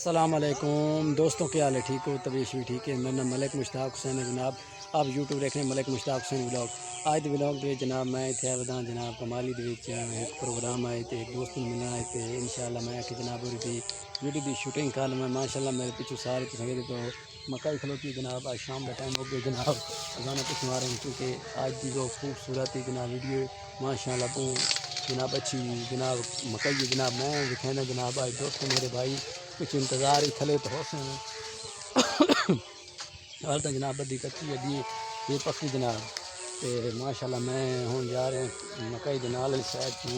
अस्सलाम वालेकुम दोस्तों, क्या हाल है? ठीक हो? तबीयत भी ठीक है। मेरा नाम मलिक मुश्ताक हुसैन है जनाब। आप यूट्यूब देख रहे हैं मलिक मुश्ताक हुसैन व्लॉग। आज व्लॉग दे जनाब मैं इत्थे वदा जनाब कमाली दे विच एक प्रोग्राम आए थे, एक दोस्त मिलना आए थे। इंशाल्लाह मैं आके जनाब और दी वीडियो की शूटिंग कर मैं माशाल्लाह मेरे पीछे सारे तुसें तो मकई खलोती जनाब। आज शाम का टाइम हो गया जनाब, गाना कुछ मारे हैं क्योंकि आज की जो खूबसूरत जनाब वीडियो माशाल्लाह तो जनाब अच्छी जनाब मकई जनाब मैं दिखाना जनाब। आज दोस्त मेरे भाई कुछ इंतज़ार ही खले तो हो हाल तो जनाब बदी कच्ची है दी ये पक्की जनाब। तो माशाल्लाह मैं हूँ जा रहे हैं मकई के नाल साइड की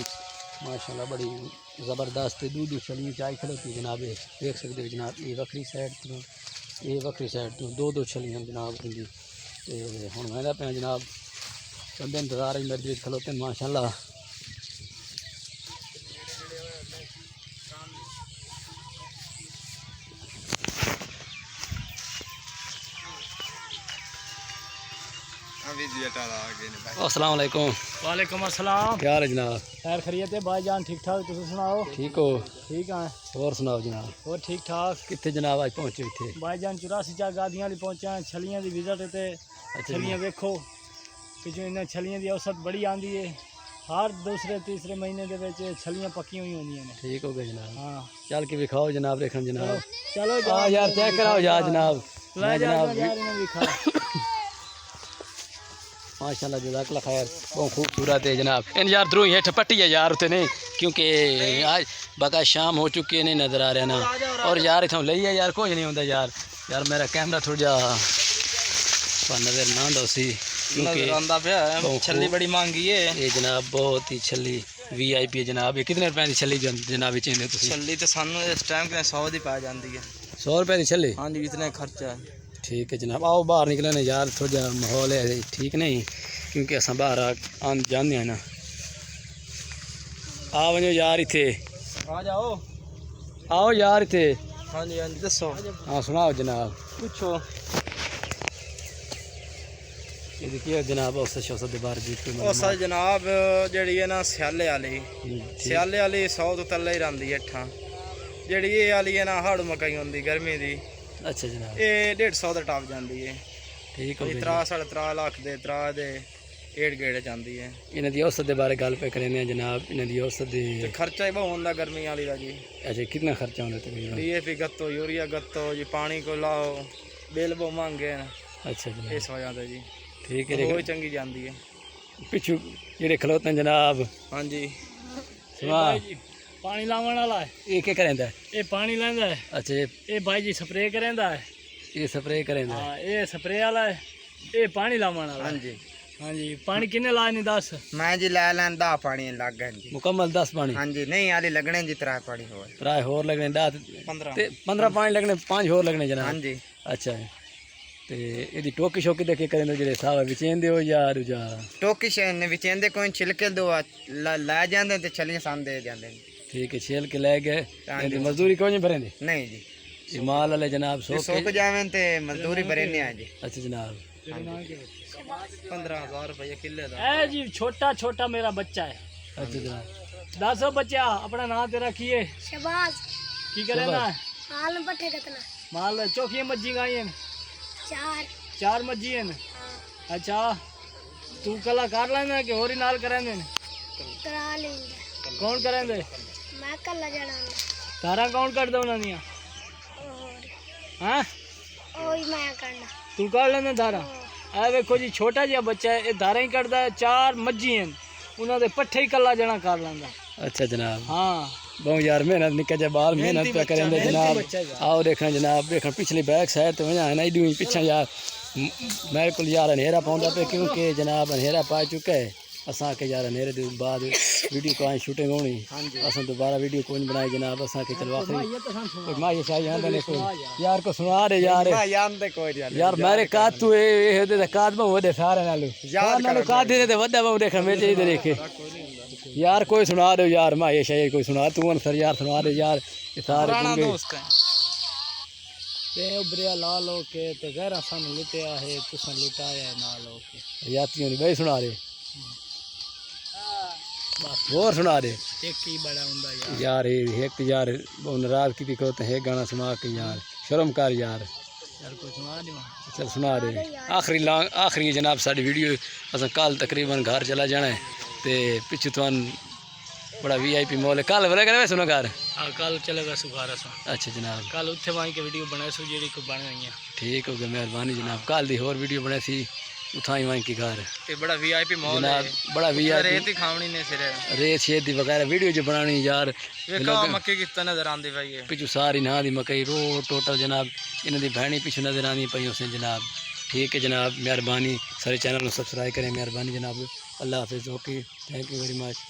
माशाल्लाह बड़ी ज़बरदस्त दूध छली चाय खलोती जनाब। देख सकते हो जनाब ये वक्री साइड तो ये वक्री साइड तो दो छलियाँ जनाब होंगी। तो हूँ मैं पे जनाब बंदे इंतज़ार ही मेरे खलोते माशाल्लाह। अस्सलाम वालेकुम। वालेकुम अस्सलाम। क्या हाल है जनाब? खैर खैरियत है भाईजान, ठीक ठाक तुम सुनाओ? ठीक हो? ठीक है और सुनाओ जनाब। और ठीक ठाक। कितने जनाब आज पहुँचे इतने? भाईजान 84 चा गादियां वाली पहुंचा छलियां दी विजिट ते छलियां वेखो पिछों इन्हां छलियां दी औसत बड़ी आंदी है। हर दूसरे तीसरे महीने दे विच छलियां पक्की हुई होंदियां ने। ठीक हो गया जनाब। हाँ चल के दिखाओ जनाब, देखन जनाब। चलो हाँ यार चेक कराओ यार जनाब। ला जनाब यार इन्हें दिखा। माशाल्लाह जज़ाकल्लाह खैर बहुत खूबसूरत है जनाब। इन यार द्रू हेठ पट्टी है यार उतने नहीं क्योंकि आज बका शाम हो चुकी है नहीं नज़र आ रहा ना। और यार इतों लई है यार कुछ नहीं होता यार। यार मेरा कैमरा थोड़ा जा नज़र ना दो सी क्योंकि छली बड़ी महंगी है ये जनाब, बहुत ही छली VIP है जनाब। ये कितने रुपए की छली जनाब चेंदे तुसीं? छली तो सानू इस टाइम के 100 दी पा जाती है। 100 रुपए की छली? हाँ जी इतना खर्चा है। ठीक है जनाब। आओ बाहर निकले ना यार, थोड़ा जा माहौल है ठीक नहीं क्योंकि अस बाहर आन जाने हैं ना। आ वजो यार इतने आ जाओ। आओ यार इतने। हाँ जी दसो। हाँ सुनाओ जनाब। पूछो ये देखिए जनाब औसत शौसत के बारे में औसत जनाब जड़ी है ना स्याले वाली स्याले वाली 100 तो थल्ले ही रही है ठा। जड़ी ये वाली है ना हाड़ू मकई होंगी गर्मी की अच्छा जनाब ये 150 तो टप जाती है। ठीक हो त्रा 3.5 लाख दे त्रा दे 1 गेड़ जाती है। इन्हां दी औसत के बारे गल पे करें जनाब। इन्हां दी औसत दे खर्चा ही बहुत होंगे गर्मी वाली का जी। अच्छा कितना खर्चा होता तकरीबन? DAP गत्तो यूरिया गत्तो जी पानी को लाओ बिल बहुत महंगे हैं। अच्छा जनाब इस वजह से जी ठीक है। वो चंगी जाती है पिछू जेडे खलोते हैं जनाब। हाँ जी सुना पानी लावन वाला है ये क्या करेंदा है? ये पानी लेंदा है। अच्छा ये भाई जी स्प्रे करेंदा है। ये स्प्रे करेंदा है? हाँ ये स्प्रे वाला है, ये पानी लावन वाला। हाँ जी हाँ जी पानी किन्ने लाए नहीं दस? मैं जी लै लैन 10 पानी लग गए जी। मुकम्मल 10 पानी? हाँ जी नहीं आली लगने जी 3 पानी हो त्रै होर लगने 10 15 पानी लगने 5 होर लगने जनाब। हाँ जी अच्छा ते एदी टोकी शोकी दे के करेंदे जेडे सावा विचेंदे हो या दूजा? टोकी ने विचेंदे कोई छिलके दो लै जांदे ते छलियां सान दे जांदे। ठीक है छेल के ले गए। एदी मजदूरी कोई नहीं भरेंदे? नहीं जी ये माल वाले जनाब सोक जावें ते मजदूरी भरने आ जी। अच्छा जनाब 15,000 रुपये किले का है जी। छोटा छोटा मेरा बच्चा है। अच्छा जनाब दसो बच्चा अपना नाम तेरा की है? शबाज। की करे ना हाल में पट्टे कितना? माल चौकी मज्जी गाई है? 4 मज्जी है। अच्छा तू कला कर लेना कि होरी नाल करेंदे ने? करा लेंगे। कौन करेंदे? मैं कल जाना तारा कौन कर दो ना दिया? हाँ ओही मैं करना। तू कर लेना धारा? ए देखो जी छोटा जिहा बच्चा है ये धारा ही करता है। 4 मज्जी हैं उन्होंने पट्ठे ही कला जना कर लेंदा। अच्छा जनाब हाँ बहुत यार मेहनत निका जा बाल मेहनत पे करेंदे जनाब। आओ देखना जनाब देखना पिछली बैक साइड तो वजह है ना इडू पिछा यार मेरे को यार अंधेरा पाउंदा पे क्योंकि जनाब अंधेरा पा चुका है। असा के यार अंधेरे के बाद वीडियो को शूटिंग होनी अस दोबारा वीडियो को नहीं बनाई जनाब। असा के चलो आखिरी माई शाही आंदे को यार को सुना दे यार यार मेरे कात तू ए दे कात में वदे सारे नालू यार नालू कात दे ते वदा बहु देख मैं चाहिए देखे यार कोई सुना दो यार माई शाही कोई सुना तू सर यार सुना दे यार ये सारे दोस्त हैं ते उबरिया ला लो के ते गैरा सन लुटिया है तुसन लुटाया ना लो के यात्रियों ने भाई सुना रहे ਹੋਰ ਸੁਣਾ ਦੇ ਇੱਕ ਹੀ ਬੜਾ ਹੁੰਦਾ ਯਾਰ यार ये एक यार वो नाराज की दिखो तो है गाना सुना के यार शर्म कर यार ਯਾਰ ਕੋਈ ਸੁਣਾ ਦੇਵਾਂ चल सुना दे आखिरी जनाब साडी वीडियो अस कल तकरीबन घर चला जाना है ते पिछू तुहान बड़ा VIP मॉल है कल वाला करे सुनो घर ਆ ਕੱਲ ਚਲੇਗਾ ਸੁਖਾਰਾ ਸਾ अच्छा जनाब ਕੱਲ ਉੱਥੇ ਵਾਂ ਕੇ ਵੀਡੀਓ ਬਣਾਈ ਸੋ ਜਿਹੜੀ ਕੋ ਬਣ ਗਈਆਂ ठीक हो गया मेहरबानी जनाब कल दी होर वीडियो बनाई सी उठां ही वहीं की घर ਤੇ ਬੜਾ VIP ਮਾਹੌਲ जनाब ਹੈ बड़ा VIP ਰੇਤ ਹੀ ਖਾਵਣੀ ਨੇ ਸਿਰੇ रेत शेत दी वगैरह वीडियो जो बनानी यार ਵੇਖੋ ਮੱਕੀ ਕਿੱਤਾ ਨਜ਼ਰ ਆਉਂਦੀ ਪਈ ਹੈ पिछू सारी ना दी मकई रो टोटल जनाब इन्हां दी भैणी पिछू नजर आनी पई उसे जनाब ठीक है जनाब मेहरबानी सारे चैनल को सब्सक्राइब करें मेहरबानी जनाब अल्लाह हाफिज़ okay thank you very much.